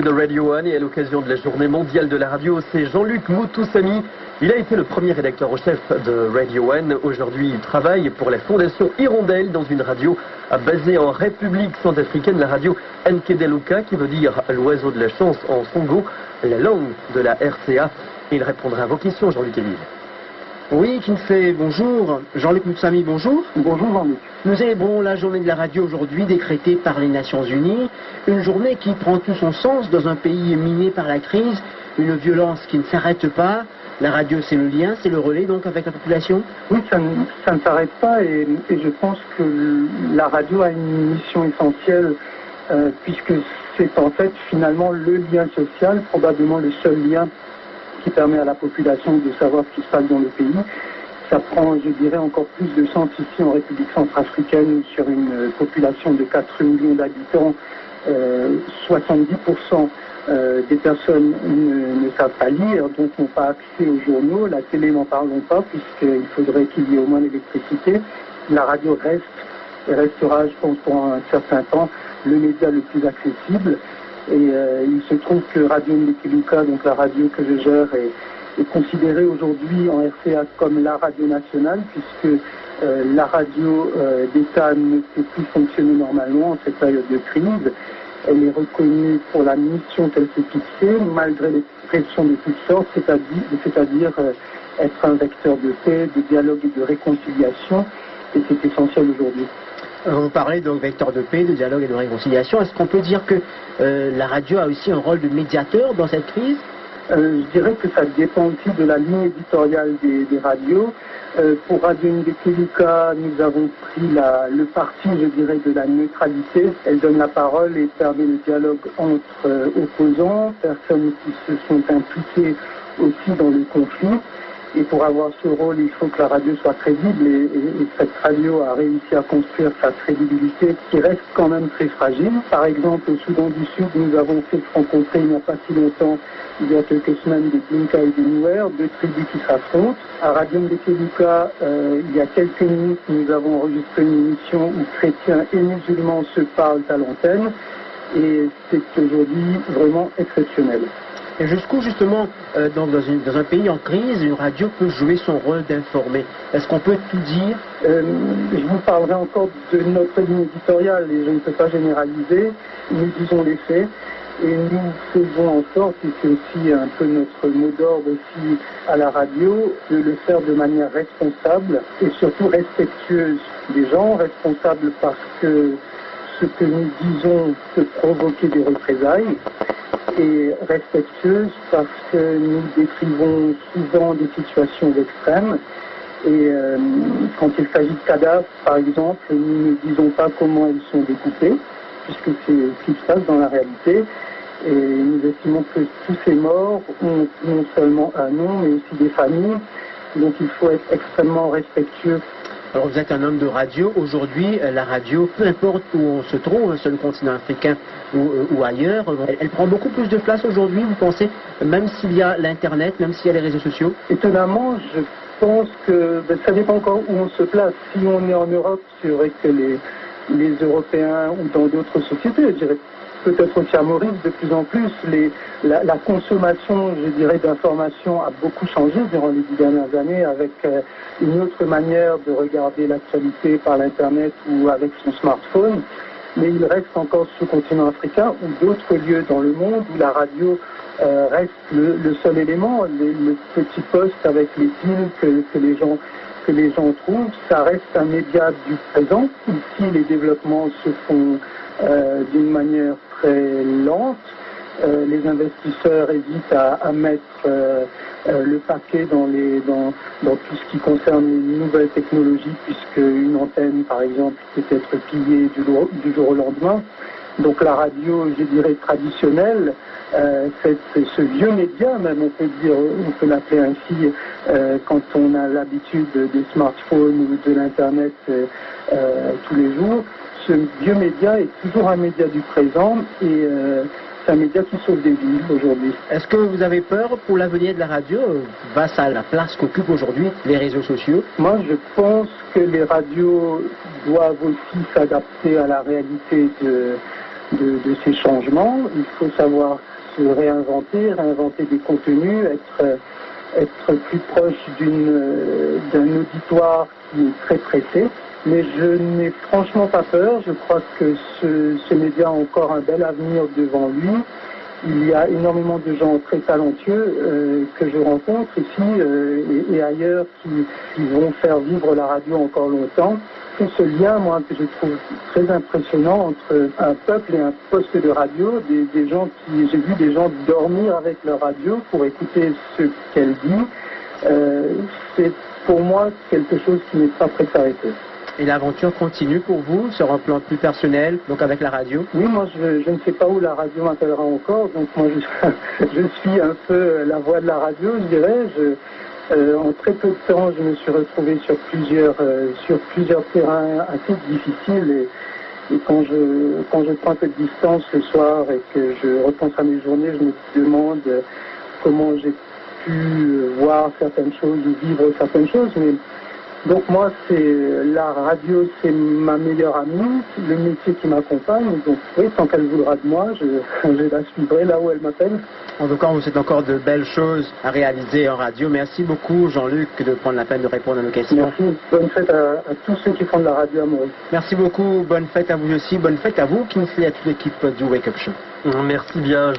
de Radio One et à l'occasion de la journée mondiale de la radio, c'est Jean-Luc Moutoussamy. Il a été le premier rédacteur en chef de Radio One. Aujourd'hui, il travaille pour la Fondation Hirondelle dans une radio basée en République centrafricaine, la radio Nkedeluka, qui veut dire l'oiseau de la chance en Songo, la langue de la RCA. Et il répondra à vos questions, Jean-Luc Émile. Oui, Kinsey, bonjour. Jean-Luc Moutoussamy, bonjour. Bonjour Jean-Luc. Nous célébrons la journée de la radio aujourd'hui, décrétée par les Nations Unies. Une journée qui prend tout son sens dans un pays miné par la crise, une violence qui ne s'arrête pas. La radio, c'est le lien, c'est le relais donc avec la population. Oui, ça ne s'arrête pas et je pense que la radio a une mission essentielle puisque c'est en fait finalement le lien social, probablement le seul lien qui permet à la population de savoir ce qui se passe dans le pays. Ça prend, je dirais, encore plus de sens ici en République centrafricaine sur une population de 4 millions d'habitants. 70% des personnes ne savent pas lire, donc n'ont pas accès aux journaux. La télé, n'en parlons pas, puisqu'il faudrait qu'il y ait au moins l'électricité. La radio reste et restera, je pense, pour un certain temps, le média le plus accessible. Et il se trouve que Radio Nkedeluka, donc la radio que je gère, est considérée aujourd'hui en RCA comme la radio nationale, puisque la radio d'État ne peut plus fonctionner normalement en cette période de crise. Elle est reconnue pour la mission qu'elle s'est fixée, malgré les pressions de toutes sortes, c'est-à-dire être un vecteur de paix, de dialogue et de réconciliation, et c'est essentiel aujourd'hui. Vous parlez donc vecteur de paix, de dialogue et de réconciliation. Est-ce qu'on peut dire que la radio a aussi un rôle de médiateur dans cette crise ? Je dirais que ça dépend aussi de la ligne éditoriale des radios. Pour Radio Nkedeluka, nous avons pris le parti, je dirais, de la neutralité. Elle donne la parole et permet le dialogue entre opposants, personnes qui se sont impliquées aussi dans le conflit. Et pour avoir ce rôle, il faut que la radio soit crédible et cette radio a réussi à construire sa crédibilité qui reste quand même très fragile. Par exemple, au Soudan du Sud, nous avons fait rencontrer il n'y a pas si longtemps, il y a quelques semaines, des Dinka et des Nuer, deux tribus qui s'affrontent. À Radio Nkedeluka, il y a quelques minutes, nous avons enregistré une émission où chrétiens et musulmans se parlent à l'antenne et c'est aujourd'hui vraiment exceptionnel. Et jusqu'où, justement, dans un pays en crise, une radio peut jouer son rôle d'informer? Est-ce qu'on peut tout dire? Je vous parlerai encore de notre ligne éditoriale et je ne peux pas généraliser. Nous disons les faits et nous faisons en sorte, et c'est aussi un peu notre mot d'ordre aussi à la radio, de le faire de manière responsable et surtout respectueuse des gens, responsable parce que ce que nous disons peut provoquer des représailles, et respectueuse parce que nous décrivons souvent des situations extrêmes et quand il s'agit de cadavres par exemple, nous ne disons pas comment ils sont découpés puisque c'est ce qui se passe dans la réalité et nous estimons que tous ces morts ont non seulement un nom mais aussi des familles, donc il faut être extrêmement respectueux. Alors vous êtes un homme de radio. Aujourd'hui, la radio, peu importe où on se trouve, sur le continent africain ou ailleurs, elle prend beaucoup plus de place aujourd'hui, vous pensez, même s'il y a l'Internet, même s'il y a les réseaux sociaux? Étonnamment, je pense que ça dépend encore où on se place. Si on est en Europe, c'est vrai que les Européens ou dans d'autres sociétés, je dirais peut-être aussi à Maurice, de plus en plus, la consommation, je dirais, d'informations a beaucoup changé durant les 10 dernières années avec une autre manière de regarder l'actualité par l'Internet ou avec son smartphone. Mais il reste encore sur le continent africain ou d'autres lieux dans le monde où la radio reste le seul élément, le petit poste avec les piles que les gens trouvent. Ça reste un média du présent. Ici, les développements se font d'une manière très lente. Les investisseurs hésitent à mettre le paquet dans tout ce qui concerne les nouvelles technologies, puisque une antenne, par exemple, peut être pillée du jour au lendemain. Donc la radio, je dirais, traditionnelle, c'est ce vieux média, même on peut l'appeler ainsi, quand on a l'habitude des smartphones ou de l'Internet tous les jours. Ce vieux média est toujours un média du présent et c'est un média qui sauve des vies aujourd'hui. Est-ce que vous avez peur pour l'avenir de la radio face à la place qu'occupent aujourd'hui les réseaux sociaux? Moi, je pense que les radios doivent aussi s'adapter à la réalité de ces changements. Il faut savoir se réinventer des contenus, être plus proche d'un auditoire qui est très pressé. Mais je n'ai franchement pas peur. Je crois que ce média a encore un bel avenir devant lui. Il y a énormément de gens très talentueux que je rencontre ici et ailleurs qui vont faire vivre la radio encore longtemps. C'est ce lien, moi, que je trouve très impressionnant entre un peuple et un poste de radio, des gens j'ai vu des gens dormir avec leur radio pour écouter ce qu'elle dit. C'est pour moi quelque chose qui n'est pas prêt de s'arrêter. Et l'aventure continue pour vous, sur un plan plus personnel, donc avec la radio? Oui, moi je ne sais pas où la radio m'appellera encore, donc moi je suis un peu la voix de la radio, je dirais. En très peu de temps, je me suis retrouvé sur plusieurs terrains assez difficiles et quand je prends un peu de distance le soir et que je repense à mes journées, je me demande comment j'ai pu voir certaines choses ou vivre certaines choses. Mais donc moi, la radio, c'est ma meilleure amie, le métier qui m'accompagne. Donc oui, tant qu'elle voudra de moi, je la suivrai là où elle m'appelle. En tout cas, vous avez encore de belles choses à réaliser en radio. Merci beaucoup, Jean-Luc, de prendre la peine de répondre à nos questions. Merci. Bonne fête à tous ceux qui font de la radio à Maurice. Merci beaucoup. Bonne fête à vous aussi. Bonne fête à vous, Kingsley, à toute l'équipe du Wake Up Show. Merci bien.